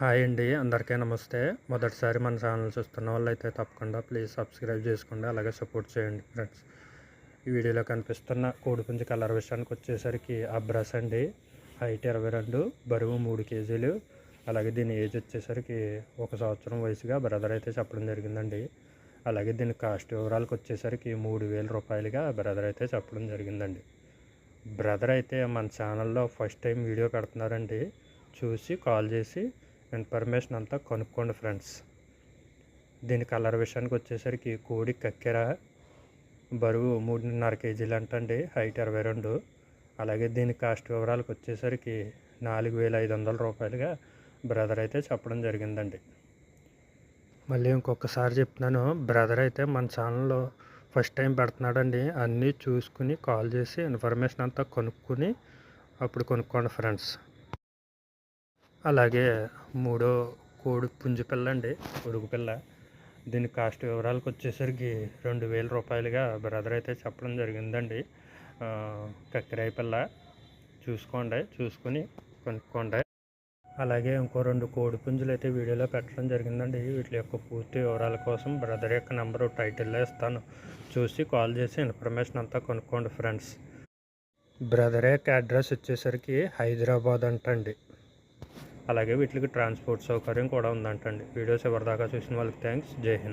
Hi అండి, అందరికీ నమస్తే. మొదటిసారి మన ఛానల్ చూస్తున్న వాళ్ళైతే తప్పకుండా ప్లీజ్ సబ్స్క్రైబ్ చేసుకోండి, అలాగే సపోర్ట్ చేయండి ఫ్రెండ్స్. ఈ వీడియోలో కనిపిస్తున్న కోడిపుంజి కలర్ విషయానికి వచ్చేసరికి ఆ బ్రష్ అండి. హైట్ 22, బరువు 3 కేజీలు. అలాగే దీని ఏజ్ వచ్చేసరికి 1 సంవత్సరం వయసుగా బ్రదర్ అయితే చెప్పడం జరిగిందండి. అలాగే దీని కాస్ట్ వివరాలకు వచ్చేసరికి 3000 రూపాయలుగా బ్రదర్ అయితే చెప్పడం జరిగిందండి. బ్రదర్ అయితే మన ఛానల్లో ఫస్ట్ టైం వీడియో పెడుతున్నారండి. చూసి కాల్ చేసి ఇన్ఫర్మేషన్ అంతా కనుక్కోండి ఫ్రెండ్స్. దీని కలర్ విషయానికి వచ్చేసరికి కోడి కక్కెర, బరువు 3.5 కేజీలు అంటండి, హైట్ 22. అలాగే దీని కాస్ట్ వివరాలకు వచ్చేసరికి 4500 రూపాయలుగా బ్రదర్ అయితే చెప్పడం జరిగిందండి. మళ్ళీ ఇంకొకసారి చెప్తున్నాను, బ్రదర్ అయితే మన ఛానల్లో ఫస్ట్ టైం పెడుతున్నాడండి. అన్నీ చూసుకుని కాల్ చేసి ఇన్ఫర్మేషన్ అంతా కనుక్కొని అప్పుడు కొనుక్కోండి ఫ్రెండ్స్. అలాగే మూడో కోడి పుంజు పిల్ల అండి, పొడుగు పిల్ల. దీని కాస్ట్ వివరాలకు వచ్చేసరికి 2000 రూపాయలుగా బ్రదర్ అయితే చెప్పడం జరిగిందండి. కక్కిరాయి పిల్ల. చూసుకొని కొనుక్కోండి. అలాగే ఇంకో 2 కోడి పుంజులు అయితే వీడియోలో పెట్టడం జరిగిందండి. వీటి యొక్క పూర్తి వివరాల కోసం బ్రదర్ యొక్క నెంబరు టైటిల్లో ఇస్తాను. చూసి కాల్ చేసి ఇన్ఫర్మేషన్ అంతా కొనుక్కోండి ఫ్రెండ్స్. బ్రదర్ యొక్క అడ్రస్ వచ్చేసరికి హైదరాబాద్ అంటండి. అలాగే వీటికి ట్రాన్స్పోర్ట్ సౌకర్యం కూడా ఉందంటండి. వీడియోస్ ఎవరిదాకా చూసిన వాళ్ళకి థ్యాంక్స్. జై హింద్.